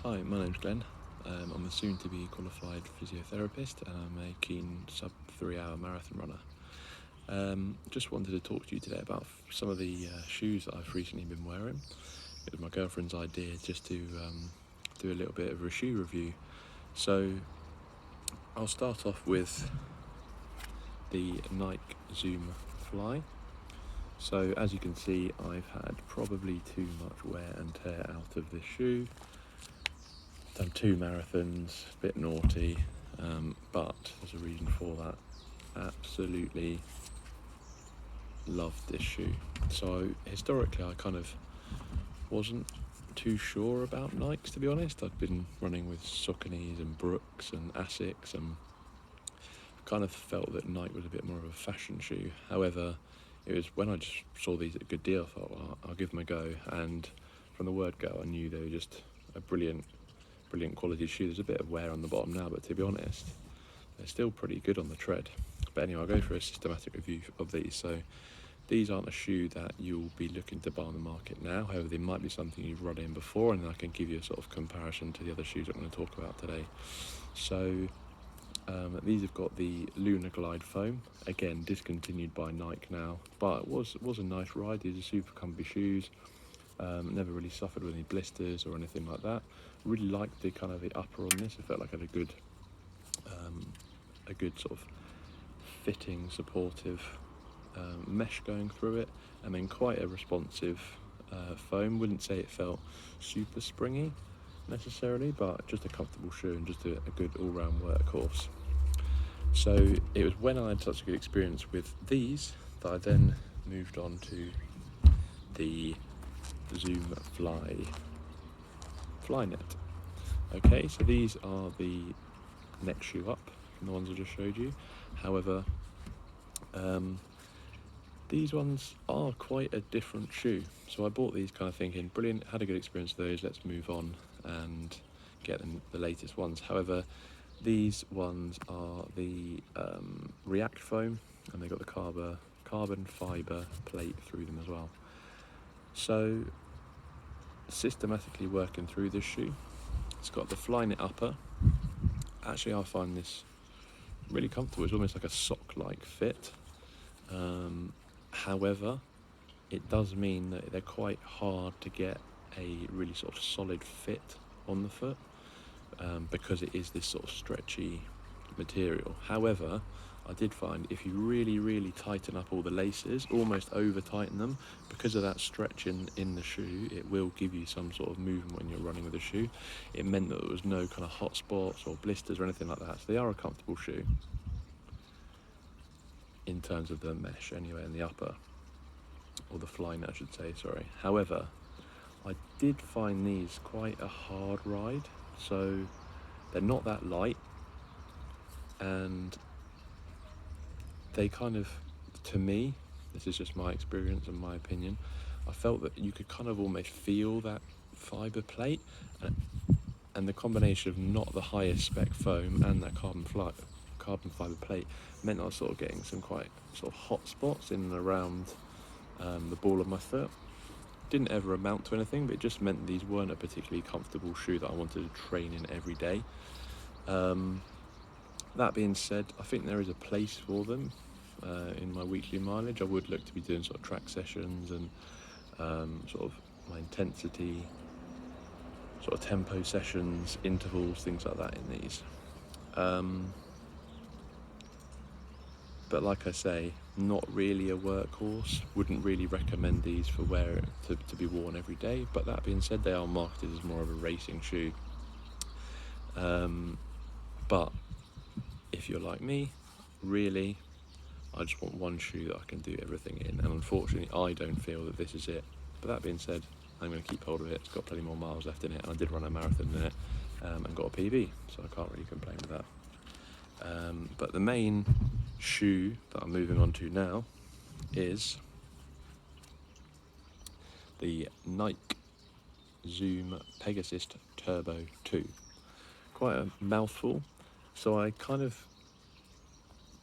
Hi, my name's Glenn. I'm a soon-to-be qualified physiotherapist and I'm a keen sub-3 hour marathon runner. Just wanted to talk to you today about some of the shoes that I've recently been wearing. It was my girlfriend's idea just to do a little bit of a shoe review. So I'll start off with the Nike Zoom Fly. So as you can see, I've had probably too much wear and tear out of this shoe. Done 2 marathons, a bit naughty, but there's a reason for that. Absolutely loved this shoe. So historically I kind of wasn't too sure about Nikes, to be honest. I'd been running with Sauconys and Brooks and Asics and kind of felt that Nike was a bit more of a fashion shoe. However, it was when I just saw these at a good deal, I thought, well, I'll give them a go. And from the word go, I knew they were just a brilliant quality shoe. There's a bit of wear on the bottom now, but to be honest, they're still pretty good on the tread. But anyway, I'll go through a systematic review of these. So these aren't a shoe that you'll be looking to buy on the market now. However, they might be something you've run in before, and I can give you a sort of comparison to the other shoes I'm going to talk about today. So these have got the Lunar Glide foam, again discontinued by Nike now, but it was a nice ride. These are super comfy shoes. Never really suffered with any blisters or anything like that. Really liked the kind of the upper on this. I felt like I had a good sort of fitting, supportive mesh going through it, and then quite a responsive foam. Wouldn't say it felt super springy necessarily, but just a comfortable shoe and just a good all-round workhorse. So it was when I had such a good experience with these that I then moved on to the Zoom flyknit. Okay, so these are the next shoe up from the ones I just showed you. However, these ones are quite a different shoe. So I bought these kind of thinking, brilliant, had a good experience with those, let's move on and get them the latest ones. However, these ones are the React foam, and they've got the carbon fibre plate through them as well. So systematically working through this shoe, it's got the flyknit upper. Actually, I find this really comfortable. It's almost like a sock-like fit. However, it does mean that they're quite hard to get a really sort of solid fit on the foot, because it is this sort of stretchy material. However, I did find if you really tighten up all the laces, almost over tighten them, because of that stretch in the shoe, it will give you some sort of movement when you're running with the shoe. It meant that there was no kind of hot spots or blisters or anything like that. So they are a comfortable shoe in terms of the mesh anyway, in the upper, or the flyknit I should say, sorry. However, I did find these quite a hard ride. So they're not that light, and they kind of, to me, this is just my experience and my opinion, I felt that you could kind of almost feel that fibre plate, and the combination of not the highest spec foam and that carbon fibre plate meant I was sort of getting some quite sort of hot spots in and around the ball of my foot. Didn't ever amount to anything, but it just meant these weren't a particularly comfortable shoe that I wanted to train in every day. That being said, I think there is a place for them in my weekly mileage. I would look to be doing sort of track sessions and sort of my intensity, sort of tempo sessions, intervals, things like that in these. But like I say, not really a workhorse. Wouldn't really recommend these for wear to be worn every day. But that being said, they are marketed as more of a racing shoe. But if you're like me, really, I just want one shoe that I can do everything in. And unfortunately, I don't feel that this is it. But that being said, I'm going to keep hold of it. It's got plenty more miles left in it, and I did run a marathon in it and got a PB, so I can't really complain with that. But the main shoe that I'm moving on to now is the Nike Zoom Pegasus Turbo 2. Quite a mouthful, so I kind of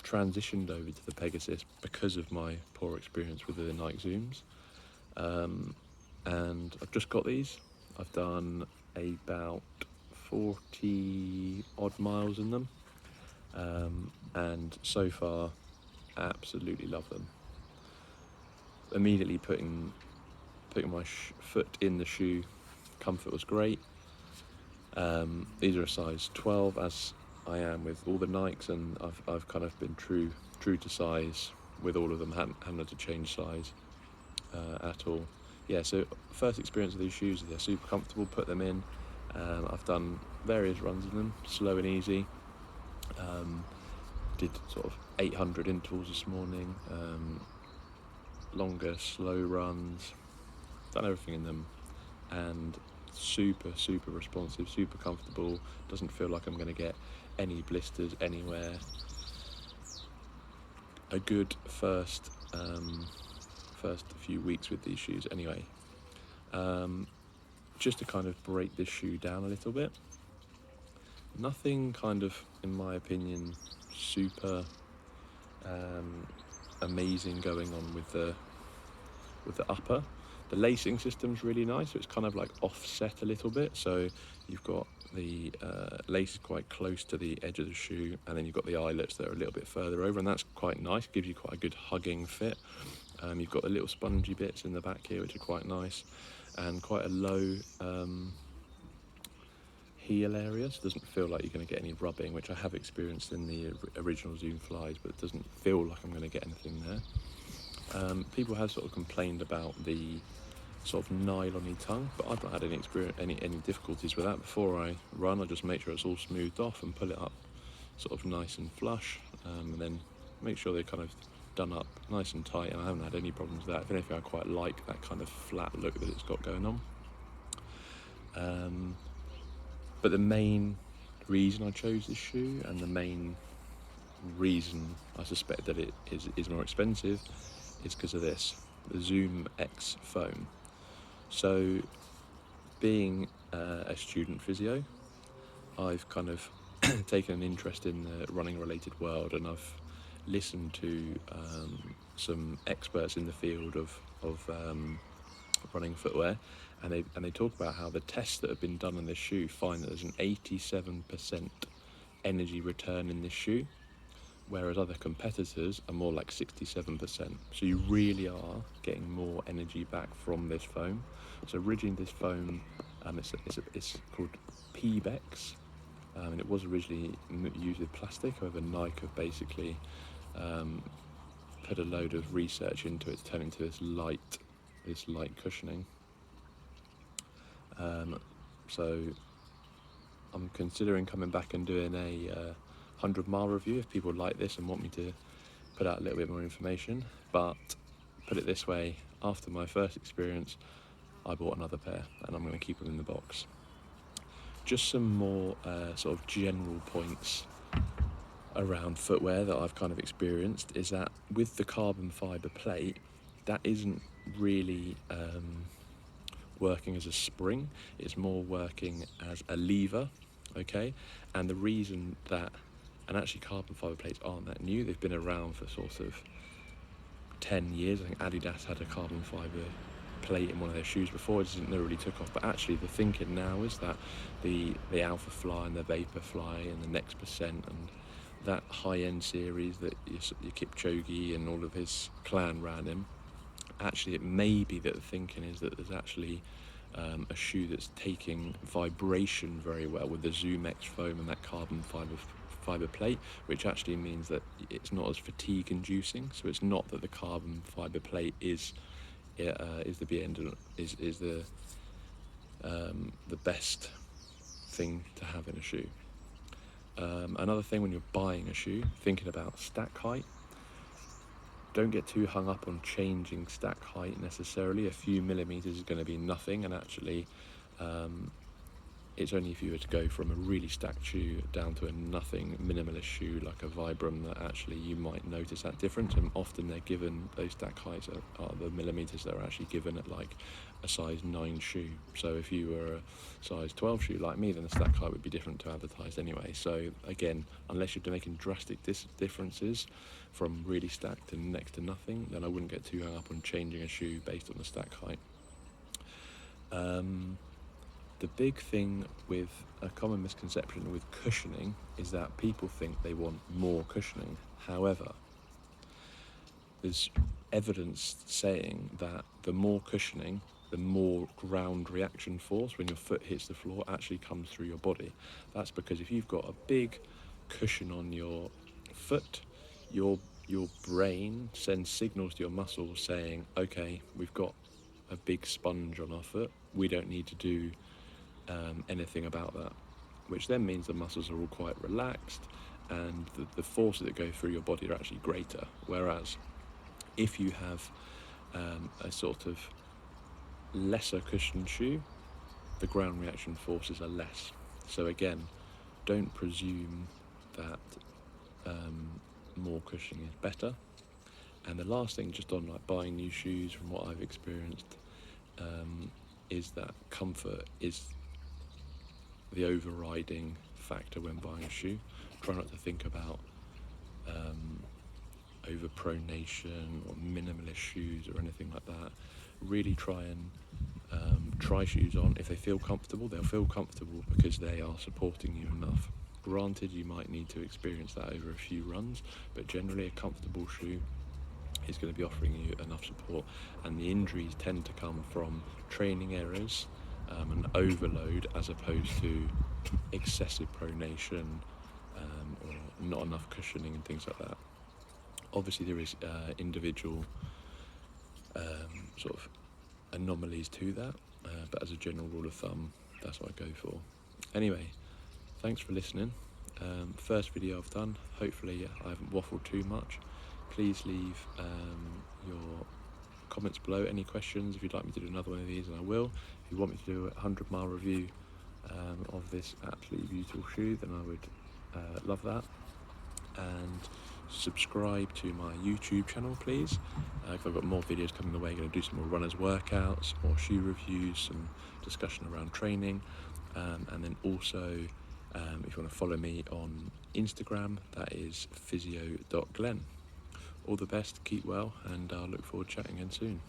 transitioned over to the Pegasus because of my poor experience with the Nike Zooms. And I've just got these. I've done about 40 odd miles in them, and so far absolutely love them. Immediately putting my foot in the shoe, comfort was great. These are a size 12, as I am with all the Nikes, and I've kind of been true to size with all of them. Haven't had to change size at all. Yeah, so first experience of these shoes, they're super comfortable. Put them in. I've done various runs in them, slow and easy. Did sort of 800 intervals this morning, longer slow runs, done everything in them, and super responsive, super comfortable. Doesn't feel like I'm going to get any blisters anywhere. A good first few weeks with these shoes anyway. Just to kind of break this shoe down a little bit, nothing kind of, in my opinion, super amazing going on with the upper. The lacing system's really nice, so it's kind of like offset a little bit, so you've got the lace quite close to the edge of the shoe, and then you've got the eyelets that are a little bit further over, and that's quite nice, gives you quite a good hugging fit. You've got the little spongy bits in the back here, which are quite nice, and quite a low heel area, so it doesn't feel like you're going to get any rubbing, which I have experienced in the original Zoom Flies, but it doesn't feel like I'm going to get anything there. People have sort of complained about the sort of nylon-y tongue, but I've not had any difficulties with that. Before I run, I just make sure it's all smoothed off and pull it up sort of nice and flush, and then make sure they're kind of done up nice and tight, and I haven't had any problems with that. If anything, I quite like that kind of flat look that it's got going on. But the main reason I chose this shoe, and the main reason I suspect that it is more expensive, is because of this, the Zoom X foam. So, being a student physio, I've kind of taken an interest in the running related world, and I've listened to some experts in the field of running footwear, and they talk about how the tests that have been done on this shoe find that there's an 87% energy return in this shoe, whereas other competitors are more like 67%. So you really are getting more energy back from this foam. So originally this foam, it's called Pegasus, and it was originally used with plastic. However, Nike have basically put a load of research into it to turn into this light cushioning. So I'm considering coming back and doing a 100-mile review if people like this and want me to put out a little bit more information. But put it this way, after my first experience, I bought another pair, and I'm going to keep them in the box. Just some more sort of general points around footwear that I've kind of experienced is that with the carbon fibre plate, that isn't really working as a spring, it's more working as a lever, okay? And the reason that, and actually carbon fibre plates aren't that new, they've been around for sort of 10 years. I think Adidas had a carbon fibre plate in one of their shoes before, it never really took off, but actually the thinking now is that the Alpha Fly and the Vapor Fly and the Next Percent and that high-end series that your Kipchoge and all of his clan ran in, actually it may be that the thinking is that there's actually a shoe that's taking vibration very well with the Zoom X foam and that carbon fibre plate, which actually means that it's not as fatigue inducing. So it's not that the carbon fibre plate is the end, is the best thing to have in a shoe. Another thing when you're buying a shoe, thinking about stack height, don't get too hung up on changing stack height necessarily. A few millimeters is going to be nothing, and actually it's only if you were to go from a really stacked shoe down to a nothing minimalist shoe like a Vibram that actually you might notice that difference. And often they're given, those stack heights are the millimeters that are actually given at like a size 9 shoe. So if you were a size 12 shoe like me, then the stack height would be different to advertised anyway. So again, unless you're making drastic differences from really stacked to next to nothing, then I wouldn't get too hung up on changing a shoe based on the stack height. The big thing with a common misconception with cushioning is that people think they want more cushioning. However, there's evidence saying that the more cushioning, the more ground reaction force when your foot hits the floor actually comes through your body. That's because if you've got a big cushion on your foot, your brain sends signals to your muscles saying, okay, we've got a big sponge on our foot, we don't need to do anything about that, which then means the muscles are all quite relaxed and the forces that go through your body are actually greater. Whereas if you have a sort of lesser cushioned shoe, the ground reaction forces are less. So again, don't presume that more cushioning is better. And the last thing, just on like buying new shoes, from what I've experienced, is that comfort is the overriding factor when buying a shoe. Try not to think about overpronation or minimalist shoes or anything like that. Really try and try shoes on. If they feel comfortable, they'll feel comfortable because they are supporting you enough. Granted, you might need to experience that over a few runs, but generally a comfortable shoe is going to be offering you enough support, and the injuries tend to come from training errors and overload as opposed to excessive pronation or not enough cushioning and things like that. Obviously there is individual sort of anomalies to that, but as a general rule of thumb, that's what I go for. Anyway, thanks for listening. First video I've done. Hopefully I haven't waffled too much. Please leave your comments below, any questions. If you'd like me to do another one of these, and I will. If you want me to do a 100-mile review of this absolutely beautiful shoe, then I would love that. And subscribe to my YouTube channel, please. I've got more videos coming the way. I'm going to do some more runners workouts, more shoe reviews, some discussion around training, and then also if you want to follow me on Instagram, that is physio.glenn. All the best, keep well, and I'll look forward to chatting again soon.